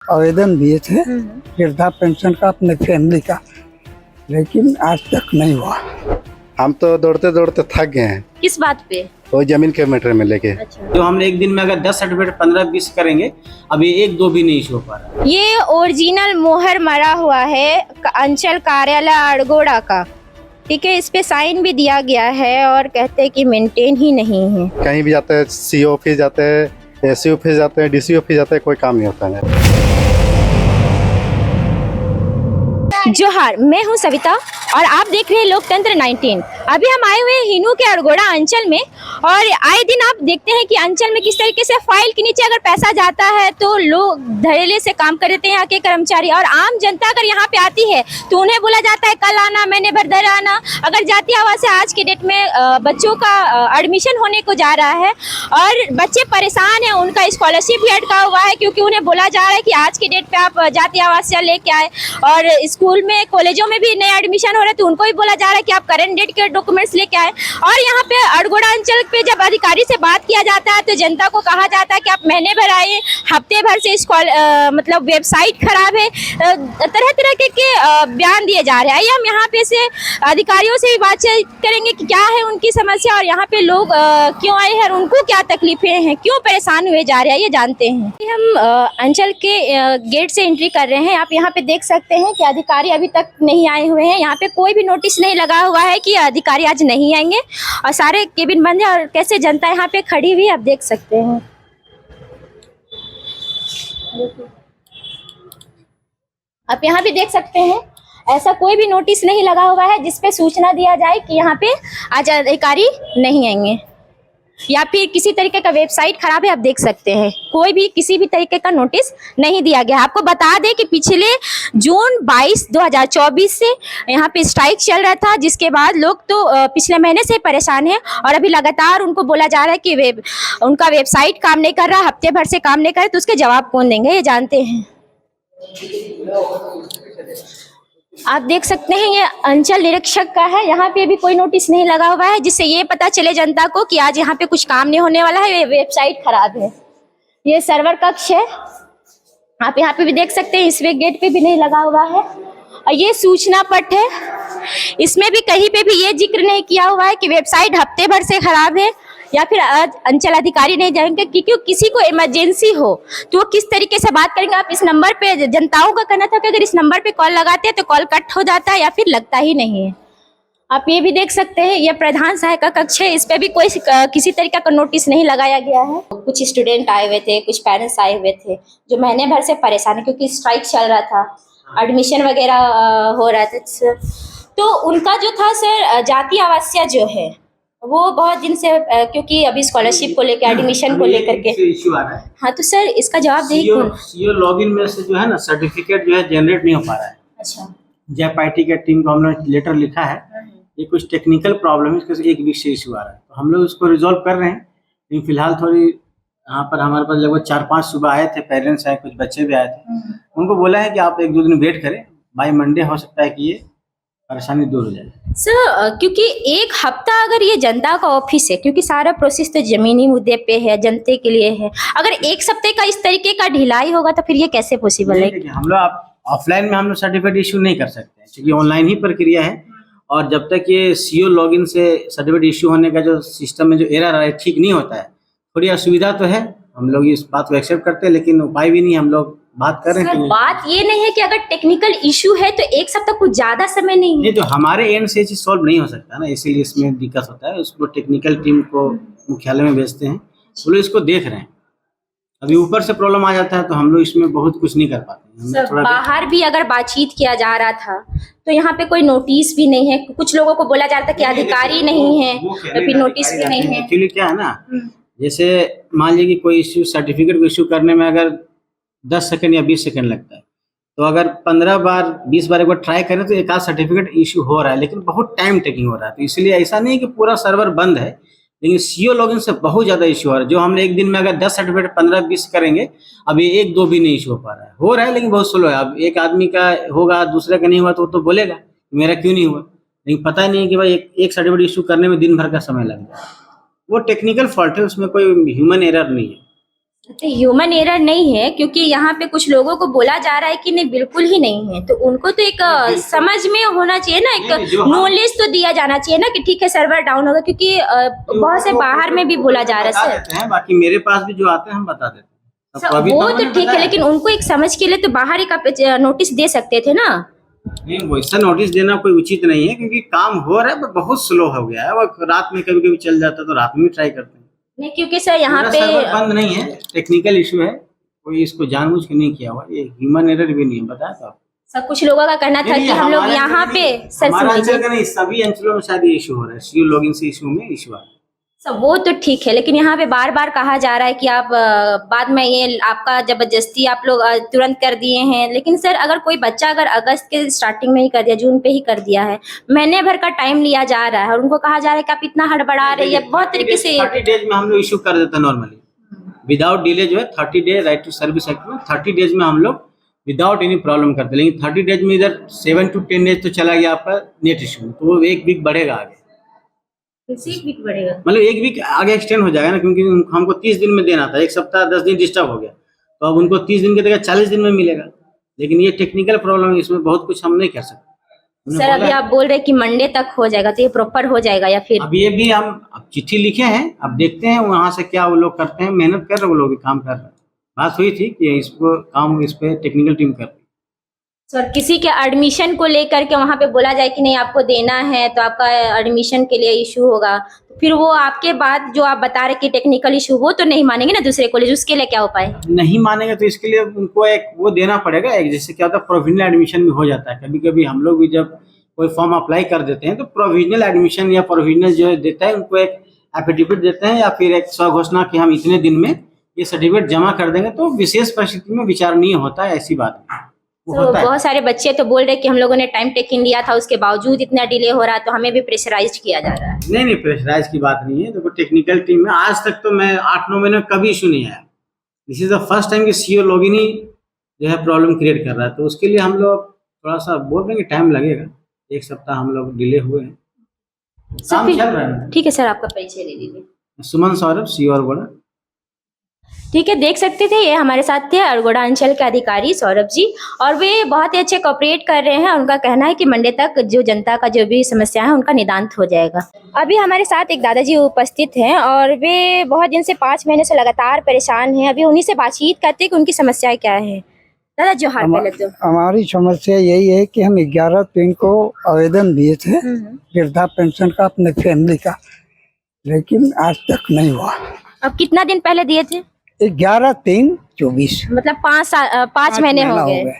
आवेदन दिए थे वृद्धा पेंशन का अपने फैमिली का, लेकिन आज तक नहीं हुआ। हम तो दौड़ते दौड़ते थक गए हैं। किस बात पे? वो जमीन के मैटर में लेके। अच्छा। जो हम एक दिन में अगर 10 सर्टिफिकेट 15-20 करेंगे, अभी 1-2 भी नहीं इशू हो पा रहा। ये ओरिजिनल मोहर मरा हुआ है अंचल कार्यालय अड़गोड़ा का, ठीक है। इस पे साइन भी दिया गया है और कहते हैं कि मेंटेन ही नहीं है। कहीं भी जाते हैं, सीओ ऑफिस जाते हैं, एससी ऑफिस जाते हैं, डीसी ऑफिस जाते हैं, कोई काम नहीं होता है। जोहार, मैं हूं सविता और आप देख रहे हैं लोकतंत्र 19। अभी हम आए हुए हैं हिनू के अड़गोड़ा अंचल में और आए दिन आप देखते हैं कि अंचल में किस तरीके से फाइल के नीचे अगर पैसा जाता है तो लोग धड़ल्ले से काम कर देते हैं यहाँ के कर्मचारी, और आम जनता अगर यहाँ पे आती है तो उन्हें बोला जाता है कल आना, महीने भर दर आना। अगर जातीय आवास से आज के डेट में बच्चों का एडमिशन होने को जा रहा है और बच्चे परेशान हैं, उनका स्कॉलरशिप भी अटका हुआ है क्योंकि उन्हें बोला जा रहा है कि आज के डेट पे आप जातीय आवास से लेके आए, और स्कूल में कॉलेजों में भी नए एडमिशन हो रहे तो उनको भी बोला जा रहा है कि आप करंट डेट के डॉक्यूमेंट्स लेके आए। और यहाँ पे अड़गोड़ा अंचल पे जब अधिकारी से बात किया जाता है तो जनता को कहा जाता है कि आप महीने भर आए, हफ्ते भर से मतलब वेबसाइट खराब है, तरह तरह के बयान दिए जा रहे हैं। आइए हम यहाँ पे से अधिकारियों से भी बातचीत करेंगे कि क्या है उनकी समस्या और यहाँ पे लोग क्यों आए हैं और उनको क्या तकलीफें हैं, क्यों परेशान हुए जा रहे हैं, ये जानते हैं। हम अंचल के गेट से एंट्री कर रहे हैं। आप यहाँ पे देख सकते हैं कि अधिकारी अभी तक नहीं आए हुए हैं। यहाँ पे कोई भी नोटिस नहीं लगा हुआ है कि अधिकारी आज नहीं आएंगे और सारे केबिन बंद है और कैसे जनता यहाँ पे खड़ी हुई आप देख सकते हैं। आप यहाँ भी देख सकते हैं ऐसा कोई भी नोटिस नहीं लगा हुआ है जिसपे सूचना दिया जाए कि यहाँ पे आज अधिकारी नहीं आएंगे, या फिर किसी तरीके का वेबसाइट खराब है। आप देख सकते हैं कोई भी किसी भी तरीके का नोटिस नहीं दिया गया। आपको बता दें कि पिछले जून 22, 2024 से यहाँ पे स्ट्राइक चल रहा था, जिसके बाद लोग तो पिछले महीने से परेशान हैं और अभी लगातार उनको बोला जा रहा है कि उनका वेबसाइट काम नहीं कर रहा, हफ्ते भर से काम नहीं कर रहा, तो उसके जवाब कौन देंगे, ये जानते हैं। आप देख सकते हैं ये अंचल निरीक्षक का है। यहाँ पे भी कोई नोटिस नहीं लगा हुआ है जिससे ये पता चले जनता को कि आज यहाँ पे कुछ काम नहीं होने वाला है, ये वेबसाइट खराब है। ये सर्वर कक्ष है, आप यहाँ पे भी देख सकते हैं। इस गेट पे भी नहीं लगा हुआ है। और ये सूचना पट है, इसमें भी कहीं पे भी ये जिक्र नहीं किया हुआ है कि वेबसाइट हफ्ते भर से खराब है या फिर अंचल अधिकारी नहीं जाएंगे, क्योंकि किसी को इमरजेंसी हो तो वो किस तरीके से बात करेंगे। आप इस नंबर पे, जनताओं का कहना था कि अगर इस नंबर पे कॉल लगाते हैं तो कॉल कट हो जाता है या फिर लगता ही नहीं है। आप ये भी देख सकते हैं ये प्रधान सहायक कक्ष है, इस पे भी कोई किसी तरीके का नोटिस नहीं लगाया गया है। कुछ स्टूडेंट आए हुए थे, कुछ पेरेंट्स आए हुए थे जो महीने भर से परेशान है क्योंकि स्ट्राइक चल रहा था, एडमिशन वगैरह हो रहा था। तो उनका जो था सर जातीय आवासीय जो है वो बहुत दिन से, क्योंकि अभी स्कॉलरशिप को लेकर, एडमिशन को लेकर के इशू आ रहा है। हाँ, तो सर इसका जवाब देखिए। सीओ लॉगिन में से जो है ना सर्टिफिकेट जो है जनरेट नहीं हो पा रहा है। अच्छा। जैप आईटी के टीम को हमने लेटर लिखा है, ये कुछ टेक्निकल प्रॉब्लम है, इसके 1 वीक से इशू आ रहा है, तो हम लोग इसको रिजॉल्व कर रहे हैं। लेकिन फिलहाल थोड़ी यहाँ पर हमारे पास लगभग 4-5 सुबह आए थे, पेरेंट्स आए, कुछ बच्चे भी आए थे। उनको बोला है कि आप 1-2 दिन वेट करें, बाय मंडे हो सकता है कि ये परेशानी दूर हो जाए। सर क्योंकि एक हफ्ता अगर ये जनता का ऑफिस है, क्योंकि सारा प्रोसेस तो जमीनी मुद्दे पे है, जनता के लिए है, अगर एक हफ्ते का इस तरीके का ढिलाई होगा तो फिर ये कैसे पॉसिबल है? हम लोग ऑफलाइन में हम लोग सर्टिफिकेट इशू नहीं कर सकते क्योंकि ऑनलाइन ही प्रक्रिया है, और जब तक ये सीओ लॉगिन से सर्टिफिकेट इशू होने का जो सिस्टम में जो एरर आ रहा है ठीक नहीं होता है, थोड़ी असुविधा तो है। हम लोग इस बात को एक्सेप्ट करते हैं लेकिन उपाय भी नहीं, हम लोग बात कर रहे हैं। बात ये नहीं है कि अगर टेक्निकल इशू है तो एक सप्ताह कुछ ज्यादा समय नहीं है। तो हमारे एंड से चीज सॉल्व नहीं हो सकता ना, इसीलिए इसमें दिक्कत होता है। उसको टेक्निकल टीम को मुख्यालय में भेजते हैं, वो लोग इसको देख रहे हैं। अभी ऊपर से प्रॉब्लम आ जाता है तो हम लोग इसमें बहुत कुछ नहीं कर पाते। सर बाहर भी अगर बातचीत किया जा रहा था तो यहाँ पे कोई नोटिस भी नहीं है। कुछ लोगों को बोला जा रहा था कि अधिकारी नहीं है तो फिर नोटिस भी नहीं है। एक्चुअली क्या है ना, जैसे मान लीजिए कि कोई इश्यू सर्टिफिकेट को इश्यू करने में अगर 10 सेकंड या 20 सेकंड लगता है, तो अगर 15 बार 20 बार एक बार ट्राई करें तो एक आध सर्टिफिकेट इश्यू हो रहा है, लेकिन बहुत टाइम टेकिंग हो रहा है। तो इसलिए ऐसा नहीं है कि पूरा सर्वर बंद है, लेकिन सीओ लॉगिन से बहुत ज्यादा इश्यू हो रहा है। जो हमने एक दिन में अगर 10 सर्टिफिकेट 15-20 करेंगे, अभी 1-2 भी नहीं इश्यू हो रहा है लेकिन बहुत स्लो है। अब एक आदमी का होगा, दूसरे का नहीं हुआ तो वो तो बोलेगा मेरा क्यों नहीं हुआ, लेकिन पता नहीं है कि भाई एक सर्टिफिकेट इशू करने में दिन भर का समय लग जाए। वो टेक्निकल फॉल्ट है, उसमें कोई ह्यूमन एरर नहीं है। ह्यूमन एरर नहीं है, क्योंकि यहाँ पे कुछ लोगों को बोला जा रहा है कि नहीं बिल्कुल ही नहीं है, तो उनको तो एक समझ में होना चाहिए ना, नहीं, एक जो हम- नॉलेज तो दिया जाना चाहिए ना कि ठीक है सर्वर डाउन होगा, क्योंकि बहुत से बाहर में भी बोला जा रहा बता है देते हैं, बाकी मेरे पास भी जो आते हैं हम बता देते हैं। सर। सबको अभी वो मैंने तो ठीक है, बताया। लेकिन उनको एक समझ के लिए तो बाहर एक आप नोटिस दे सकते थे ना। नहीं, वैसा नोटिस देना कोई उचित नहीं है, क्योंकि काम हो रहा है पर बहुत स्लो हो गया है। वो रात में कभी कभी चल जाता है तो रात में भी ट्राई करते हैं। नहीं, क्योंकि सर यहाँ पूरा पे सर्वर बंद नहीं है, टेक्निकल इशू है, कोई इसको जानबूझ के नहीं किया हुआ, ये ह्यूमन एरर भी नहीं है, बताया था आपको। सब कुछ लोगों का कहना था नहीं, कि हम लोग हमारे यहाँ अंचल पे में नहीं, सर हमारा सुन अंचल लीजिए का नहीं, सभी अंचलों में शायद ये इशू हो रहा है, सीयू लॉगिन से इशू में इशू आ रहा है। सब वो तो ठीक है, लेकिन यहाँ पे बार बार कहा जा रहा है कि आप बाद में ये आपका जबरदस्ती आप लोग तुरंत कर दिए हैं। लेकिन सर अगर कोई बच्चा अगर अगस्त के स्टार्टिंग में ही कर दिया, जून पे ही कर दिया है, महीने भर का टाइम लिया जा रहा है और उनको कहा जा रहा है कि आप इतना हड़बड़ा रहे हैं, बहुत तरीके से 30 डेज में हम लोग इशू कर देते हैं नॉर्मली, विदाउट डिले जो है 30 day right to service act में 30 डेज में हम लोग विदाउट एनी प्रॉब्लम करते हैं। लेकिन 30 डेज में इधर 7 to 10 डेज तो चला गया आपका नेट इशू में, तो वो एक वीक बढ़ेगा आगे, बढ़ेगा। मतलब एक वीक आगे एक्सटेंड हो जाएगा ना, क्योंकि हमको 30 दिन में देना था, एक सप्ताह 10 दिन डिस्टर्ब हो गया, तो अब उनको 30 दिन की जगह 40 दिन में मिलेगा। लेकिन ये टेक्निकल प्रॉब्लम है, इसमें बहुत कुछ हम नहीं कर सकते। हमने सर बोला अभी आप बोल रहे हैं कि मंडे तक हो जाएगा, तो ये प्रॉपर हो जाएगा या फिर अब ये भी हम अब चिट्ठी लिखे हैं, अब देखते हैं वहां से क्या वो लोग करते हैं, मेहनत कर रहे हैं वो लोग भी, काम कर रहे हैं। बात हुई थी कि इसको काम इस पे टेक्निकल टीम कर रही है। सर किसी के एडमिशन को लेकर के वहां पे बोला जाए कि नहीं आपको देना है तो आपका एडमिशन के लिए इशू होगा, तो फिर वो आपके बाद जो आप बता रहे कि टेक्निकल इशू, वो तो नहीं मानेंगे ना दूसरे कॉलेज, उसके लिए क्या उपाय है? नहीं मानेंगे तो इसके लिए उनको एक वो देना पड़ेगा, एक जैसे क्या होता है प्रोविजनल एडमिशन भी हो जाता है। कभी कभी हम लोग भी जब कोई फॉर्म अप्लाई कर देते हैं तो प्रोविजनल एडमिशन या प्रोविजनल जो देता है उनको एक एफिडेविट देते हैं या फिर एक स्वघोषणा कि हम इतने दिन में ये सर्टिफिकेट जमा कर देंगे, तो विशेष परिस्थिति में विचारणीय होता है, ऐसी बात नहीं। वो तो होता है। बहुत सारे बच्चे तो बोल रहे कि हम लोगों ने टाइम टेकिंग लिया था, उसके बावजूद इतना डिले हो रहा है, तो हमें भी प्रेशराइज किया जा रहा है। नहीं प्रेशराइज की बात नहीं है। देखो टेक्निकल टीम में आज तक तो मैं 8-9 महीने में कभी इशू नहीं आया। This is the first time कि सीओ लॉगिन ही जो है प्रॉब्लम क्रिएट कर रहा है, तो उसके लिए हम लोग थोड़ा सा बोल रहे हैं कि टाइम लगेगा, एक सप्ताह हम लोग डिले हुए हैं, काम फिर- चल रहा है। ठीक है सर, आपका परिचय ले लीजिए। सुमन सौरभ, सीओ अरगोड़ा। ठीक है, देख सकते थे ये हमारे साथ थे अरगोड़ा अंचल के अधिकारी सौरभ जी, और वे बहुत ही अच्छे कोऑपरेट कर रहे हैं। उनका कहना है कि मंडे तक जो जनता का जो भी समस्या है उनका निदान हो जाएगा। अभी हमारे साथ एक दादाजी उपस्थित हैं और वे बहुत दिन से 5 महीने से लगातार परेशान हैं। अभी उन्हीं से बातचीत करते हैं कि उनकी समस्याएं क्या है। दादा जोहार पहले तो। हमारी समस्या यही है कि हम 11/3 को आवेदन दिए थे वृद्धा पेंशन का अपने फैमिली का, लेकिन आज तक नहीं हुआ। अब कितना दिन पहले दिए थे? 11/3/24 मतलब 5 महीने हो गए।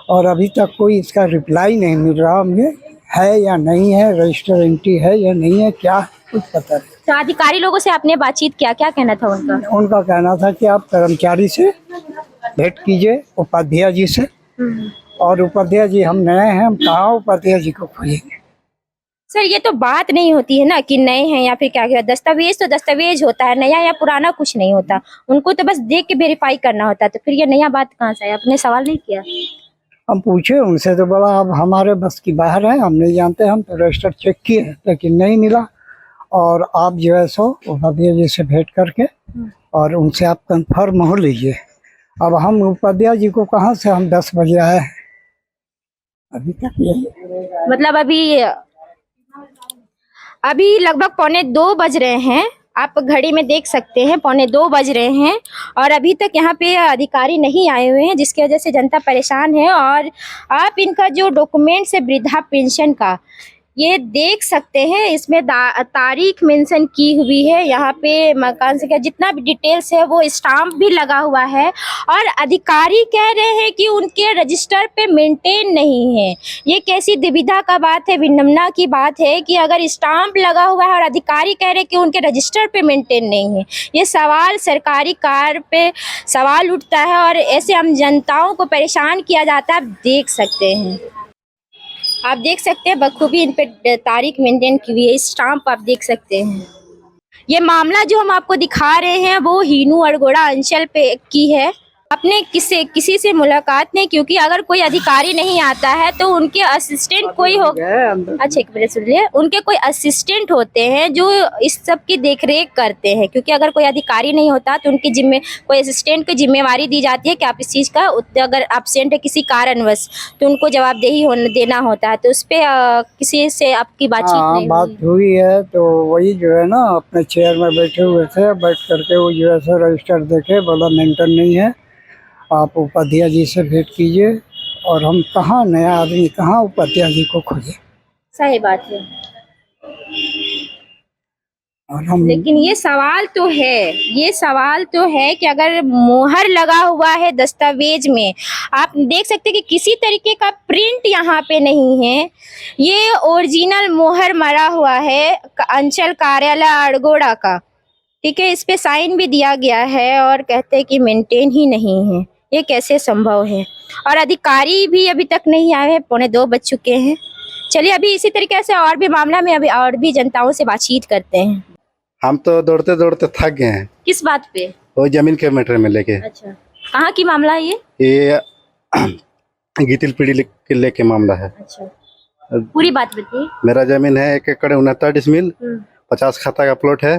और अभी तक कोई इसका रिप्लाई नहीं मिल रहा हमें, है या नहीं है, रजिस्टर एंट्री है या नहीं है, क्या कुछ पता नहीं। तो अधिकारी लोगों से आपने बातचीत किया, क्या कहना था उनका? उनका कहना था कि आप कर्मचारी से भेंट कीजिए, उपाध्याय जी से, और उपाध्याय जी हम नए हैं, हम कहाँ उपाध्याय जी को खोजेंगे। सर ये तो बात नहीं होती है ना कि नए हैं या फिर क्या क्या, दस्तावेज तो दस्तावेज होता है, नया या पुराना कुछ नहीं होता। उनको तो बस देख के वेरीफाई करना होता है, तो फिर ये नया बात कहाँ से है? आपने सवाल नहीं किया? हम पूछे उनसे तो बोला अब हमारे बस की बाहर है, हम नहीं जानते, हम तो रजिस्टर चेक किए लेकिन नहीं मिला, और आप जो है सो उपाध्याय जी से भेंट करके और उनसे आप कंफर्म हो लीजिए। अब हम उपाध्याय जी को कहाँ से, हम 10 बजे आए हैं, अभी तक यही। मतलब अभी लगभग 1:45 बज रहे हैं, आप घड़ी में देख सकते हैं 1:45 बज रहे हैं, और अभी तक यहाँ पे अधिकारी नहीं आए हुए हैं, जिसकी वजह से जनता परेशान है। और आप इनका जो डॉक्यूमेंट्स है वृद्धा पेंशन का, ये देख सकते हैं, इसमें तारीख मेंशन की हुई है, यहाँ पे मकान से क्या जितना भी डिटेल्स है वो स्टाम्प भी लगा हुआ है। और अधिकारी कह रहे हैं कि उनके रजिस्टर पे मेंटेन नहीं है। ये कैसी दुविधा का बात है, विडंबना की बात है कि अगर स्टाम्प लगा हुआ है और अधिकारी कह रहे हैं कि उनके रजिस्टर पे मेंटेन नहीं है। ये सवाल सरकारी कार्य पे सवाल उठता है और ऐसे हम जनताओं को परेशान किया जाता है। आप देख सकते हैं, आप देख सकते हैं बखूबी इन पे तारीख मेंटेन की हुई है, स्टाम्प आप देख सकते हैं। ये मामला जो हम आपको दिखा रहे हैं वो हीनू अरगोड़ा अंचल पे की है, आपने किसी से मुलाकात नहीं, क्योंकि अगर कोई अधिकारी नहीं आता है तो उनके असिस्टेंट कोई हो, अच्छा एक मिनट सुन लिए, उनके कोई असिस्टेंट होते हैं जो इस सब की देखरेख करते हैं, क्योंकि अगर कोई अधिकारी नहीं होता तो उनकी कोई असिस्टेंट को जिम्मेवारी दी जाती है कि आप इस चीज़ का अगर एब्सेंट है किसी कारणवश तो उनको जवाबदेही देना होता है। तो उस पर किसी से आपकी बातचीत नहीं बात हुई है, तो वही जो है ना अपने चेयर में बैठे हुए थे, बैठ करके वो जो है सो रजिस्टर देखे, बोला मेंटेन नहीं है, आप उपाध्याय जी से भेंट कीजिए। और हम कहाँ, नया आदमी कहाँ उपाध्याय जी को खोजे। सही बात है, और हम लेकिन ये सवाल तो है कि अगर मोहर लगा हुआ है दस्तावेज में, आप देख सकते हैं कि किसी तरीके का प्रिंट यहाँ पे नहीं है, ये ओरिजिनल मोहर मरा हुआ है अंचल कार्यालय अड़गोड़ा का, ठीक है, इस पे साइन भी दिया गया है और कहते हैं कि मेंटेन ही नहीं है। ये कैसे संभव है? और अधिकारी भी अभी तक नहीं आए हैं, 2:45 बज चुके हैं। चलिए अभी इसी तरीके से और भी मामला में अभी और भी जनताओं से बातचीत करते हैं। हम तो दौड़ते दौड़ते थक गए हैं, किस बात पे? वो जमीन के मैटर में लेके। अच्छा, कहाँ की मामला है ये? गीतिल पीढ़ी के लेके मामला है। अच्छा, पूरी बात बताइए। मेरा जमीन है 1 एकड़ 69 डिसमिल, 50 खाता का प्लॉट है।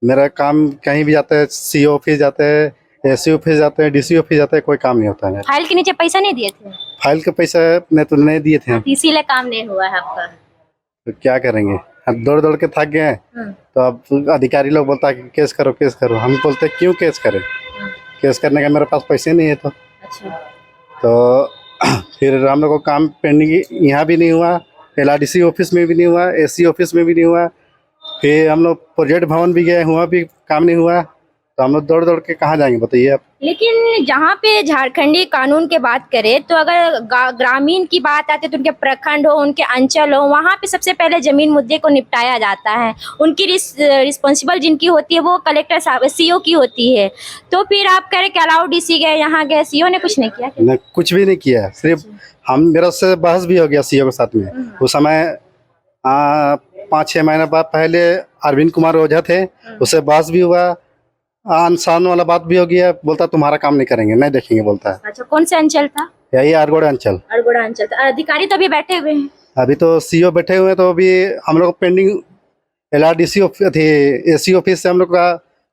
मेरा काम कहीं भी जाता है, सीओ ऑफिस जाते हैं, एससी ऑफिस जाते हैं, डीसी ऑफिस जाते हैं, कोई काम नहीं होता है। फाइल के नीचे पैसा नहीं दिए थे? फाइल के पैसा तो नहीं दिए थे, इसीलिए काम नहीं हुआ है आपका। तो क्या करेंगे, हम दौड़ दौड़ के थक गए हैं। तो अब अधिकारी लोग बोलता है कि केस करो केस करो, हम बोलते हैं क्यों केस करें, केस करने का मेरे पास पैसे नहीं है। तो अच्छा, तो फिर हम लोग को काम पेंडिंग यहाँ भी नहीं हुआ, LRDC ऑफिस में भी नहीं हुआ, एससी ऑफिस में भी नहीं हुआ, फिर हम लोग प्रोजेक्ट भवन भी गए, हुआ भी काम नहीं हुआ। तो हम लोग दौड़ दौड़ के कहाँ जाएंगे बताइए आप। लेकिन जहाँ पे झारखंडी कानून की बात करें तो अगर ग्रामीण की बात आती है तो उनके प्रखंड हो, उनके अंचल हो, वहाँ पे सबसे पहले जमीन मुद्दे को निपटाया जाता है। उनकी रिस्पॉन्सिबल जिनकी होती है वो कलेक्टर साहब सीओ की होती है। तो फिर आप कह रहे कि अलाउ डीसी गए, यहाँ गए, सीओ ने कुछ नहीं किया? नहीं, कुछ भी नहीं किया, सिर्फ हम मेरा उससे बहस भी हो गया सीओ के साथ में। उस समय 5-6 महीने बाद पहले अरविंद कुमार ओझा थे, उससे बहस भी हुआ, आसान वाला बात भी हो गया। बोलता तुम्हारा काम नहीं करेंगे, नहीं देखेंगे बोलता है। अच्छा, कौन सा अंचल था? यही अड़गोड़ा अंचल। अड़गोड़ा अंचल। अधिकारी तो अभी बैठे हुए हैं? अभी तो सीओ बैठे हुए हैं, तो अभी हम लोग पेंडिंग LRDC थे, एससी ऑफिस से हम लोग का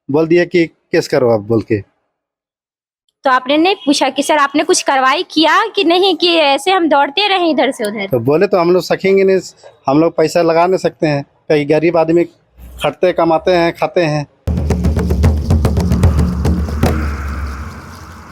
बोल दिया कि केस करो आप बोल के। तो आपने नहीं पूछा कि सर आपने कुछ कार्रवाई किया कि नहीं, कि ऐसे हम दौड़ते रहे इधर से उधर? तो बोले तो हम लोग सकेंगे नहीं, हम लोग पैसा लगा नहीं सकते हैं, कई गरीब आदमी खटते कमाते हैं खाते हैं।